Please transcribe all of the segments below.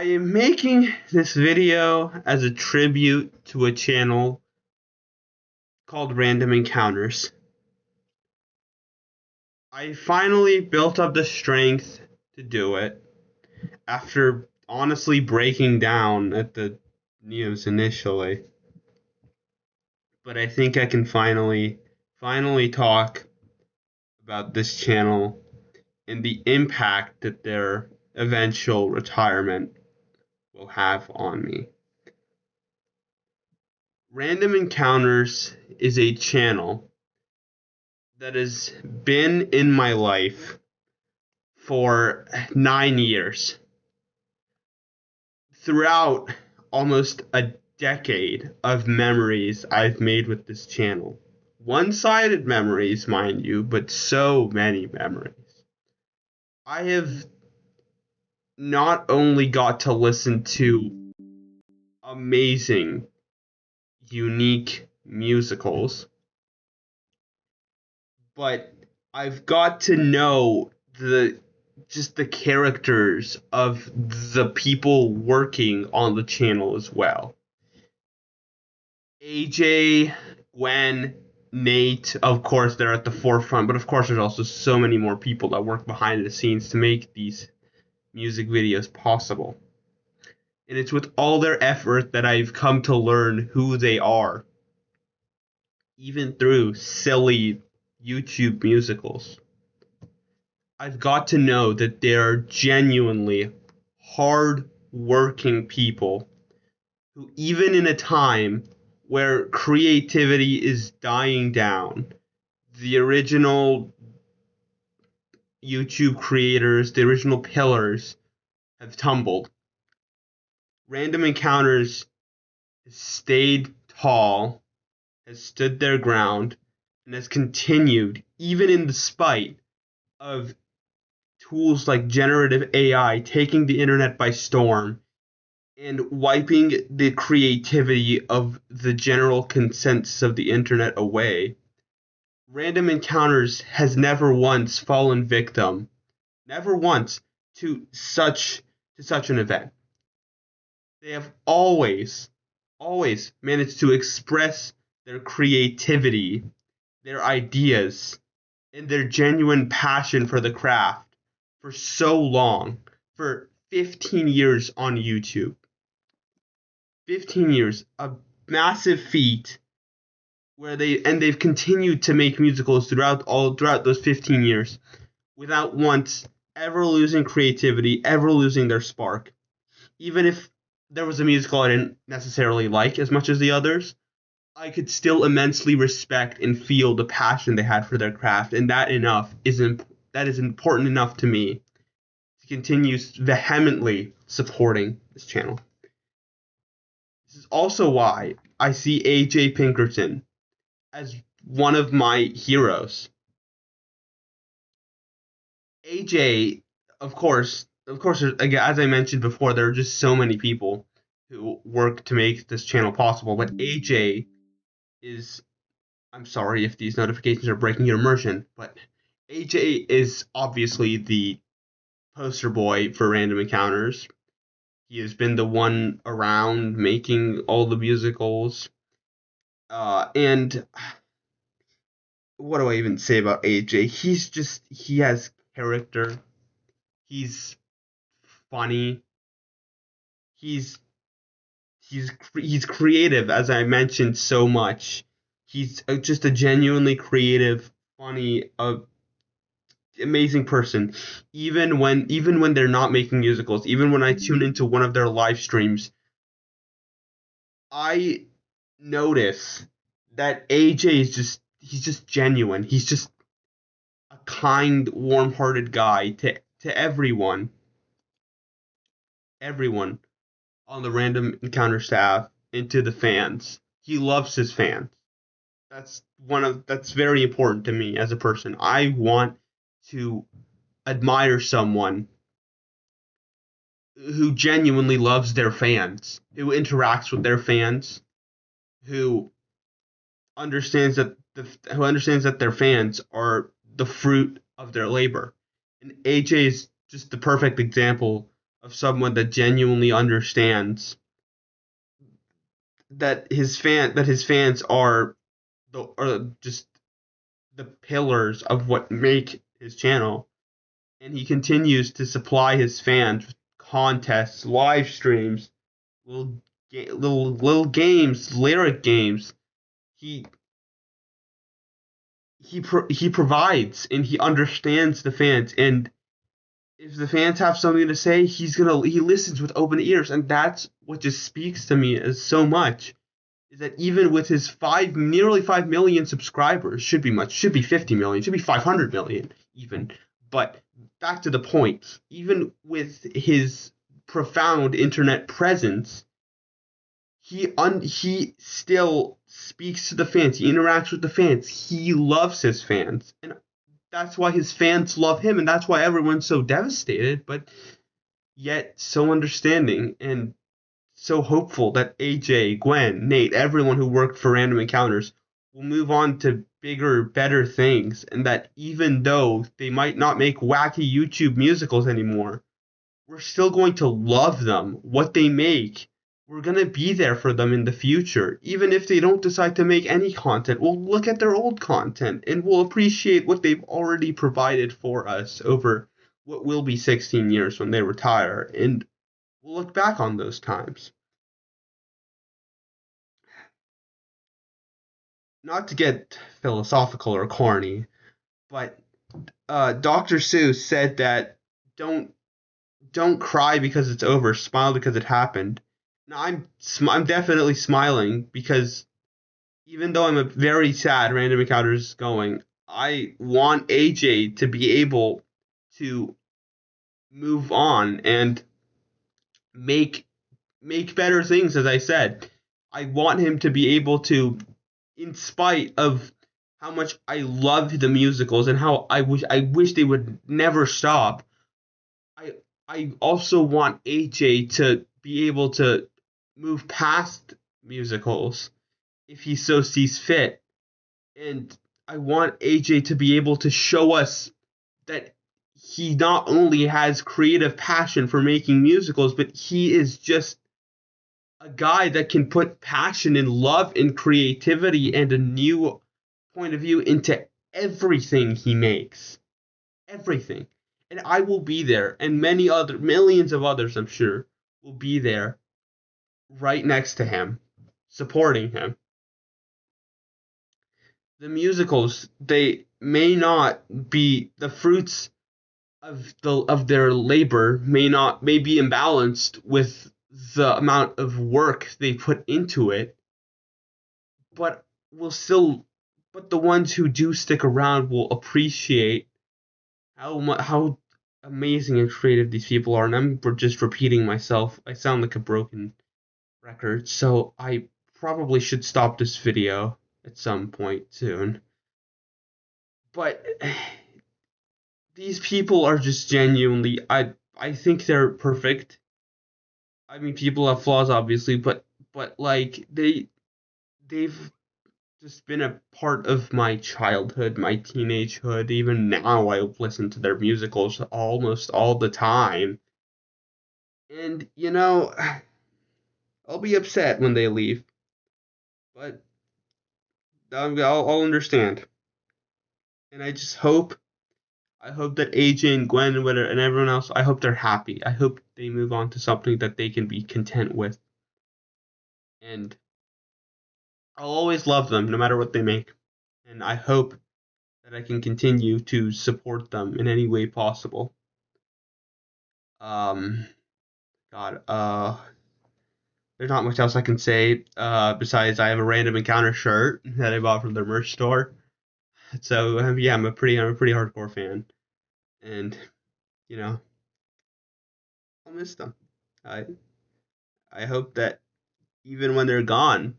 I am making this video as a tribute to a channel called Random Encounters. I finally built up the strength to do it after honestly breaking down at the news initially. But I think I can finally talk about this channel and the impact that their eventual retirement will have on me. Random Encounters is a channel that has been in my life for 9 years. Throughout almost a decade of memories I've made with this channel. One sided memories, mind you, but so many memories. I have not only got to listen to amazing, unique musicals, but I've got to know the characters of the people working on the channel as well. AJ, Gwen, Nate, of course, they're at the forefront, but of course, there's also so many more people that work behind the scenes to make these music videos possible. And it's with all their effort that I've come to learn who they are, even through silly YouTube musicals. I've got to know that they're genuinely hard working people who, even in a time where creativity is dying down, the original YouTube creators, the original pillars, have tumbled. Random Encounters has stayed tall, has stood their ground, and has continued, even in the spite of tools like generative AI taking the internet by storm and wiping the creativity of the general consensus of the internet away. Random Encounters has never once fallen victim, never once, to such an event. They have always managed to express their creativity, their ideas, and their genuine passion for the craft for so long, for 15 years on YouTube. 15 years, a massive feat they've continued to make musicals throughout those 15 years without once ever losing creativity, ever losing their spark. Even if there was a musical I didn't necessarily like as much as the others, I could still immensely respect and feel the passion they had for their craft, and that is important enough to me to continue vehemently supporting this channel. This is also why I see AJ Pinkerton as one of my heroes. AJ, of course, again, as I mentioned before, there are just so many people who work to make this channel possible. But AJ is, I'm sorry if these notifications are breaking your immersion, but AJ is obviously the poster boy for Random Encounters. He has been the one around making all the musicals. And what do I even say about AJ? He has character. He's funny. He's he's creative, as I mentioned so much. He's just a genuinely creative, funny, amazing person. Even when they're not making musicals, even when I tune into one of their live streams, I notice that AJ is he's just genuine. He's just a kind, warm-hearted guy to everyone on the Random Encounter staff and to the fans. He loves his fans. That's very important to me as a person. I want to admire someone who genuinely loves their fans, who interacts with their fans, who understands that their fans are the fruit of their labor. And AJ is just the perfect example of someone that genuinely understands that his fans are just the pillars of what make his channel, and he continues to supply his fans with contests, live streams, little games, lyric games. He he provides, and he understands the fans, and if the fans have something to say, he listens with open ears, and that's what just speaks to me as so much. Is that even with his nearly 5 million subscribers, should be 50 million, should be 500 million even. But back to the point, even with his profound internet presence, he still speaks to the fans. He interacts with the fans. He loves his fans, and that's why his fans love him, and that's why everyone's so devastated, but yet so understanding and so hopeful that AJ, Gwen, Nate, everyone who worked for Random Encounters will move on to bigger, better things, and that even though they might not make wacky YouTube musicals anymore, we're still going to love them, what they make. We're going to be there for them in the future. Even if they don't decide to make any content, we'll look at their old content and we'll appreciate what they've already provided for us over what will be 16 years when they retire. And we'll look back on those times. Not to get philosophical or corny, but Dr. Seuss said that don't cry because it's over, smile because it happened. Now I'm definitely smiling because even though I'm a very sad Random Encounters going, I want AJ to be able to move on and make better things. As I said, I want him to be able to, in spite of how much I love the musicals and how I wish they would never stop. I also want AJ to be able to move past musicals if he so sees fit. And I want AJ to be able to show us that he not only has creative passion for making musicals, but he is just a guy that can put passion and love and creativity and a new point of view into everything he makes. Everything. And I will be there, and millions of others, I'm sure, will be there right next to him, supporting him. The musicals, they may not be the fruits of their labor may be imbalanced with the amount of work they put into it, but the ones who do stick around will appreciate how amazing and creative these people are. And I'm just repeating myself. I sound like a broken record, so I probably should stop this video at some point soon. But these people are just genuinely, I think they're perfect. I mean, people have flaws, obviously, but like they've just been a part of my childhood, my teenagehood. Even now, I listen to their musicals almost all the time. And I'll be upset when they leave, but I'll understand. And I hope that AJ and Gwen and everyone else, I hope they're happy. I hope they move on to something that they can be content with. And I'll always love them no matter what they make. And I hope that I can continue to support them in any way possible. God, there's not much else I can say, besides I have a Random Encounter shirt that I bought from their merch store. So yeah, I'm a pretty hardcore fan, and I'll miss them. I I hope that even when they're gone,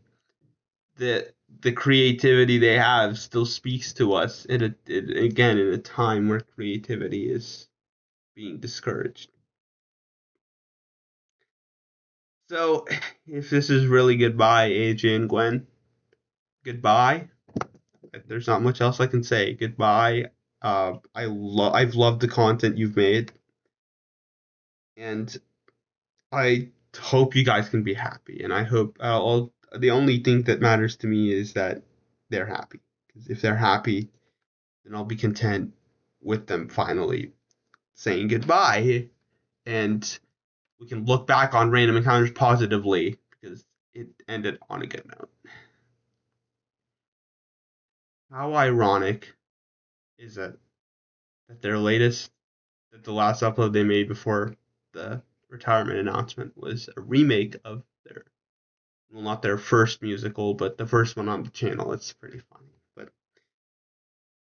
the creativity they have still speaks to us again in a time where creativity is being discouraged. So, if this is really goodbye, AJ and Gwen, goodbye. There's not much else I can say. Goodbye. I've loved the content you've made, and I hope you guys can be happy, and I hope the only thing that matters to me is that they're happy. Because if they're happy, then I'll be content with them finally saying goodbye, and we can look back on Random Encounters positively because it ended on a good note. How ironic is that the last upload they made before the retirement announcement was a remake of their, well, not their first musical, but the first one on the channel. It's pretty funny, but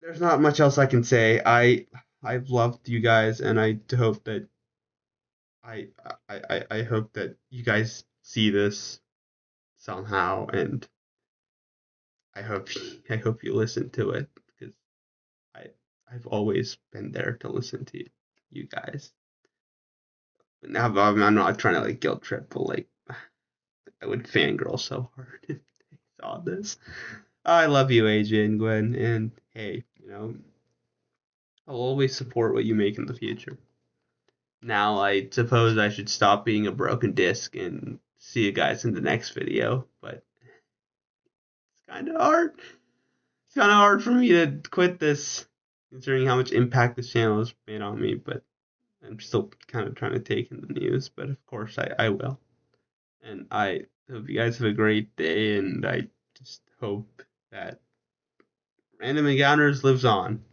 there's not much else I can say. I've loved you guys, and I hope that I hope that you guys see this somehow, and I hope I hope you listen to it because I I've always been there to listen to you guys. But now I'm not trying to like guilt trip, but like I would fangirl so hard if they saw this. I love you, AJ and Gwen, and hey, I'll always support what you make in the future. Now I suppose I should stop being a broken disc and see you guys in the next video, but it's kind of hard. It's kind of hard for me to quit this, considering how much impact this channel has made on me, but I'm still kind of trying to take in the news, but of course I will. And I hope you guys have a great day, and I just hope that Random Encounters lives on.